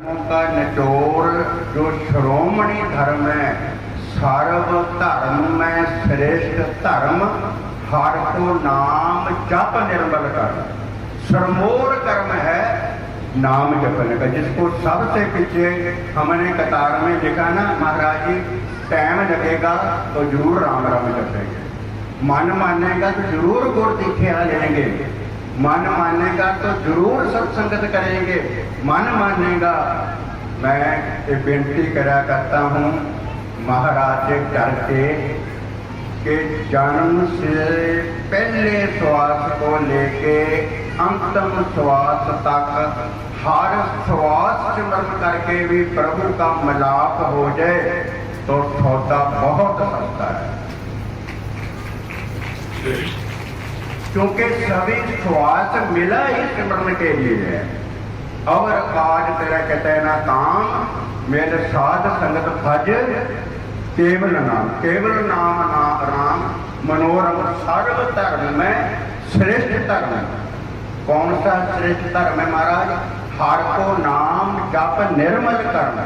का निचोड़ जो श्रोमणी धर्म है, सर्व धर्म में श्रेष्ठ धर्म, हर को नाम जप निर्मल कर। सरमोर कर्म है नाम जपने का, जिसको सबसे पीछे हमने कतार में लिखा ना, महाराज जी टाइम लगेगा तो जरूर राम राम जपेंगे, मन मानेगा तो जरूर गुर दीक्षा लेंगे, मन मानेगा तो जरूर सत्संगत करेंगे, मन मानेगा। मैं ये बेनती करा करता हूँ महाराज से डर के कि जन्म से पहले श्वास को लेके अंतिम श्वास तक हर श्वास स्मरण करके भी प्रभु का मिलाप हो जाए तो सौदा बहुत सस्ता है, क्योंकि सभी श्वास मिला ही सिमरन के लिए है। और आज तेरा कहते ना काम मेरे साध संगत भज केवल नाम, केवल नाम राम मनोरम सर्व धर्म में श्रेष्ठ धर्म। कौन सा श्रेष्ठ धर्म है महाराज? हर को नाम जप निर्मल करना।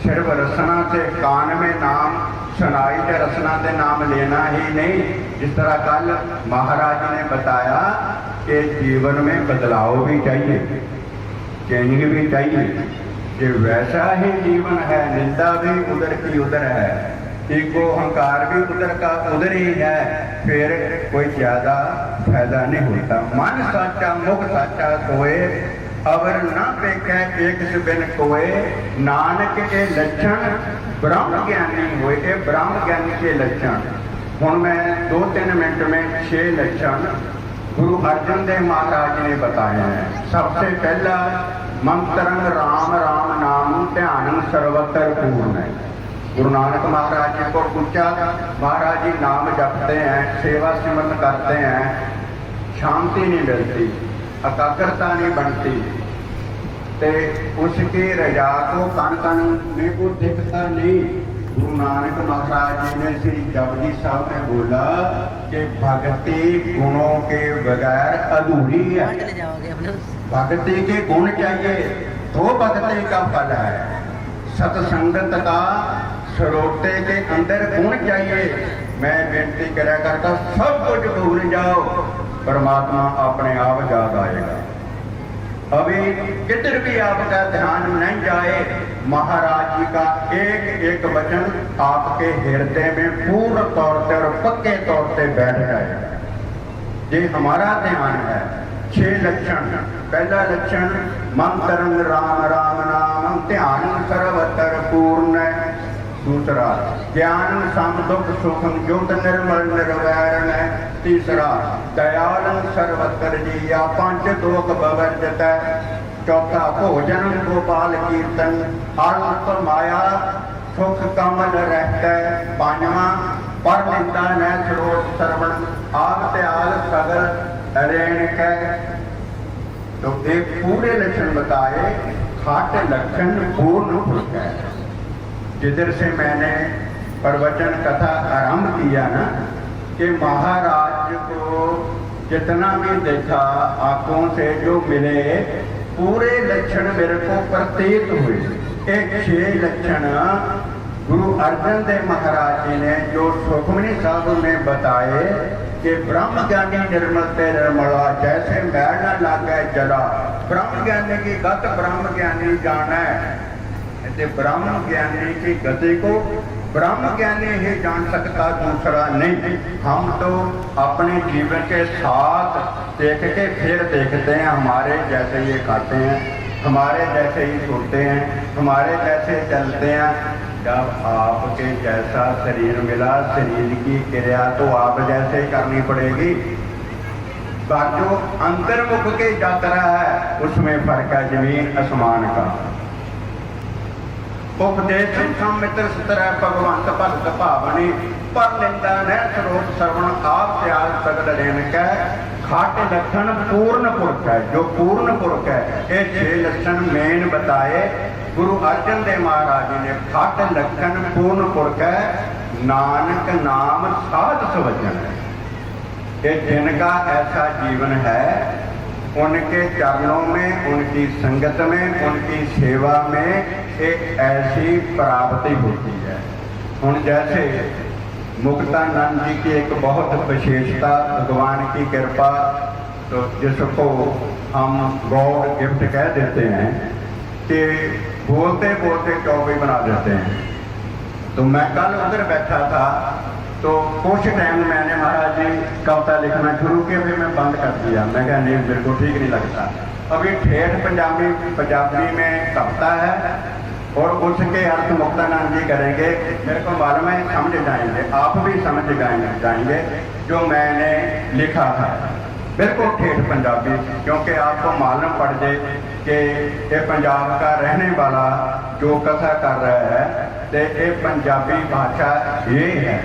सिर्फ रसना से कान में नाम सुनाई दे, रसना से नाम लेना ही नहीं। जिस तरह कल महाराज ने बताया कि जीवन में बदलाव भी चाहिए, चेंज भी चाहिए। ये वैसा ही जीवन है, निंदा भी उधर की उधर है, ईगो अहंकार भी उधर का उधर ही है, फिर कोई ज्यादा फायदा नहीं होता। मन साचा मुख साचा सोए, अवर न पेखे एक से बिन कोए, नानक के लक्षण ब्रह्म ज्ञानी हुए। ये ब्रह्म ज्ञानी के लक्षण हुण मैं 2-3 मिनट में 6 लक्षण गुरु अर्जन देव महाराज ने बताए हैं। सबसे पहला मंत्रंग राम राम नाम ध्यान सर्वत्र पूर्ण है। गुरु नानक महाराज जी को पूछा, महाराज जी नाम जपते हैं, सेवा सिमरन करते हैं, शांति नहीं मिलती, एकाग्रता नहीं बनती, ते उसकी रजा को कण कण में को दिखता नहीं। गुरु नानक महाराज जी ने श्री जपजी साहब ने बोला कि भक्ति गुणों के बगैर अधूरी है। भक्ति के गुण चाहिए तो भक्ति का फल है। सत्संगत का श्रोते के अंदर गुण चाहिए। मैं बेनती करा करता, सब कुछ भूल जाओ, परमात्मा अपने आप याद आएगा। अभी किधर भी आपका ध्यान नहीं जाए, महाराज जी का एक एक वचन आपके हृदय में पूर्ण तौर पर और पक्के तौर पर बैठ जाएगा। ये हमारा ध्यान है। 6 लक्षण। पहला लक्षण मंत्रंग राम राम नाम ध्यान सर्वत्र पूर्ण। दूसरा ज्ञान सम दुख सुखम ज्योत निर्मल निर्वैरण। तीसरा दयालन सर्वत्र जिया 5 दोख बवर्जत। चौथा भोजन गोपाल कीर्तन अल्प माया सुख कमल रहता। 5वां पर निंदा न स्रोत श्रवण आप त्याग सगल ऋण कै। तो एक पूरे लक्षण बताए, 8 लक्षण पूर्ण पुरुष है। जिधर से मैंने प्रवचन कथा आरंभ किया ना, कि महाराज को जितना भी देखा आंखों से जो मिले, पूरे लक्षण मेरे को प्रतीत हुए। एक 6 लक्षण गुरु अर्जन देव महाराज जी ने जो सुखमनी साहब में बताए कि ब्रह्म ज्ञानी निर्मल ते निर्मला जैसे मैल न लागे जला। ब्रह्म ज्ञानी की गत ब्रह्म ज्ञानी जाना है। ब्रह्म ज्ञानी की गति को ब्रह्म ज्ञानी ही जान सकता, दूसरा नहीं। हम तो अपने जीवन के साथ देख के फिर देखते हैं, हमारे जैसे ये खाते हैं, हमारे जैसे ही सुनते हैं, हमारे जैसे चलते हैं। जब आपके जैसा शरीर मिला, शरीर की क्रिया तो आप जैसे ही करनी पड़ेगी। जो अंतर्मुख की यात्रा है उसमें फर्क है जमीन आसमान का। उपदेश मित्र सतर भगवंत भगत भावनी पर निंदा न स्रोत श्रवण आप त्याग सगल ऋण कै। 8 लक्षण पूर्ण पुरुष है। जो पूर्ण पुरुष है, ये 6 लक्षण मेन बताए गुरु अर्जन देव महाराज जी ने। 8 लक्षण पूर्ण पुरुष है। नानक नाम साध सवजन है। ये जिनका ऐसा जीवन है उनके चरणों में, उनकी संगत में, उनकी सेवा में एक ऐसी प्राप्ति होती है। उन जैसे मुक्तानंद जी की एक बहुत विशेषता, भगवान की कृपा, तो जिसको हम गॉड गिफ्ट कह देते हैं कि बोलते बोलते चौबी बना देते हैं। तो मैं कल उधर बैठा था, तो कुछ टाइम मैंने महाराज जी कविता लिखना शुरू किया, फिर मैं बंद कर दिया। मैं कहा नहीं, बिल्कुल ठीक नहीं लगता। अभी ठेठ पंजाबी में कविता है और उसके अर्थ मुक्तानंद जी करेंगे। मेरे को मालूम है समझ जाएंगे, आप भी समझ जाएंगे जो मैंने लिखा है, बिल्कुल ठेठ पंजाबी, क्योंकि आपको मालूम पड़ जाए कि ये पंजाब का रहने वाला जो कथा कर रहा है तो ये पंजाबी भाषा ये है।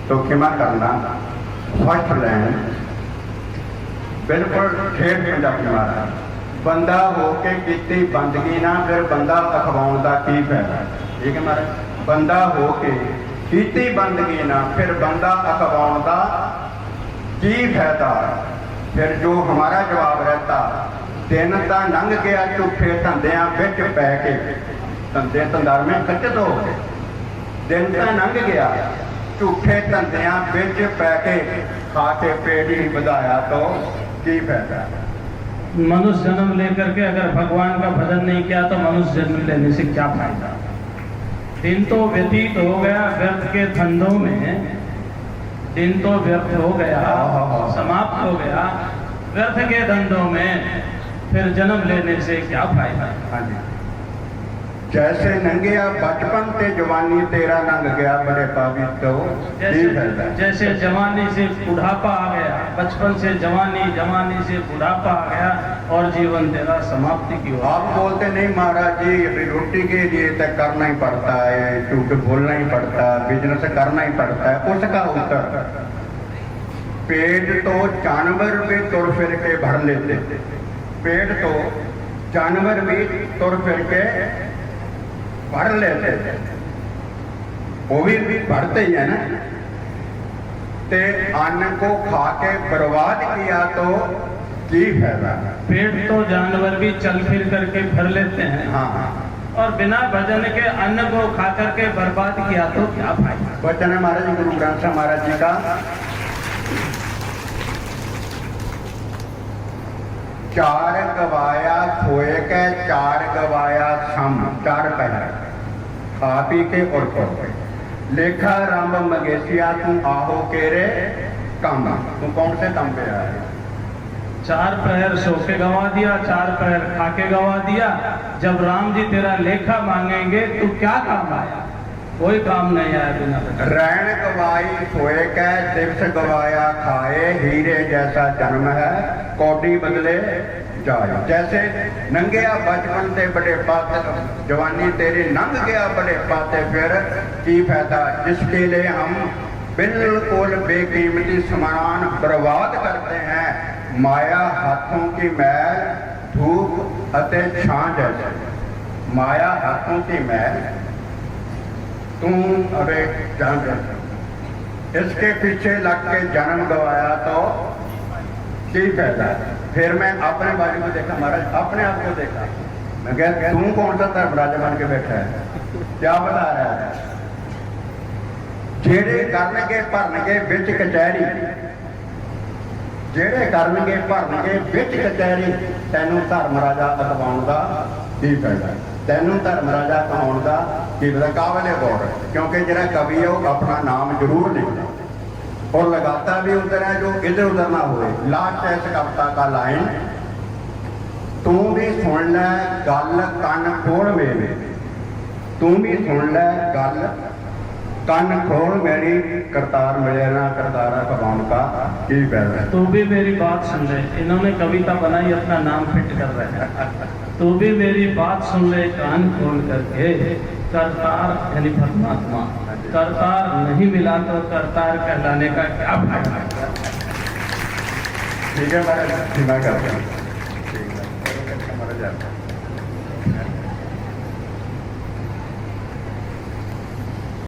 तो क्षमा करना, फर्स्ट लैंड बिल्कुल ठेठ पंजाबी मारा। बंदा होके कीती बंदगी ना फिर बंदा अखवाउण दा की फायदा। ठीक है महाराज, बंदा होके कीती बंदगी ना फिर बंदा अखवाउण दा की फायदा। फिर जो हमारा जवाब रहता, दिन तां लंघ गया झूठे धंधियां विच पै के, धंधे धंधारमे कच्चत हो गए। दिन तां लंघ गया झूठे धंधियां विच पै के, खा के पेट ही ਵਧਾਇਆ तो की फायदा। मनुष्य जन्म लेकर के अगर भगवान का भजन नहीं किया तो मनुष्य जन्म लेने से क्या फायदा। दिन तो व्यतीत हो गया व्यर्थ के धंधों में, दिन तो व्यर्थ हो गया, समाप्त हो गया व्यर्थ के धंधों में, फिर जन्म लेने से क्या फायदा। हाँ जी, जैसे नंगिया बचपन ते जवानी तेरा लंघ गया बड़े पावी तो की फायदा। जैसे जवानी से बुढ़ापा आ गया, बचपन से जवानी, जवानी से बुढ़ापा आ गया और जीवन तेरा समाप्ति की ओर। आप बोलते नहीं महाराज जी, अभी रोटी के लिए तो करना ही पड़ता है, झूठ बोलना ही पड़ता है, बिजनेस करना ही पड़ता है। उसका उत्तर, पेट तो जानवर भी तुर फिर के भर लेते, पेट तो जानवर भी तुर फिर के भर लेते थे, वो भी भरते ही है ना। ते अन्न को खा के बर्बाद किया तो की फायदा। पेट तो जानवर भी चल फिर करके भर लेते हैं, हाँ, और बिना भजन के अन्न को खा करके बर्बाद किया तो क्या फायदा। वचन है महाराज गुरु ग्रंथ साहिब महाराज जी का, चार गवाया खोए के, चार गवाया सम, चार पहर खा पी के और सो गए। लेखा रंब मगेसिया तू आहो केरे काम, तू कौन से काम पे आया। चार पहर सो के गवा दिया, चार पहर खा के गवा दिया। जब राम जी तेरा लेखा मांगेंगे तो क्या काम आया, कोई काम नहीं आया बिना। रैन गवाई खोए के, दिवस गवाया खाए, हीरे जैसा जन्म है कौडी बदले जाए। जैसे नंगिया बचपन ते बड़े पाते, जवानी तेरी नंग गया बड़े पाते, फिर की फायदा। जिसके लिए हम बिल्कुल बेकीमती सामान बर्बाद करते हैं, माया हाथों की मैल धूप अते छां जैसे। माया हाथों की मैल तू अबे जान, इसके पीछे लग के जन्म गवाया तो की फायदा। फिर मैं अपने बाजू को देखा महाराज, अपने आप को देखा, मैं कहा तू कौन सा धर्म राजा बन के बैठा है, क्या बता रहा है। जेड़े करनगे भरनगे विच कचहरी, जेड़े करनगे भरनगे विच कचहरी, तैनू धर्म राजा अखवाउण दा की फायदा। तैनू धर्म राजा कहाउण दा की फायदा। काबिले गौर, क्योंकि जिहड़ा कवि है वो अपना नाम जरूर लिखता और लगाता भी उधर है जो इधर उधर ना हुए। लास्ट है इस कविता का लाइन, तू भी सुन लै गल कन खोल मेरे, तू भी सुन लै गल कन खोल मेरी, करतार मिले ना करतारा भगवान का की फायदा। तू भी मेरी बात सुन ले, इन्होंने कविता बनाई अपना नाम फिट कर रहे हैं। तू भी मेरी बात सुन ले कान खोल करके, करतार यानी परमात्मा, करतार नहीं मिला तो करतार कहलाने का क्या फायदा। ठीक है महाराज, सीमा करते हैं। ठीक है, महाराज।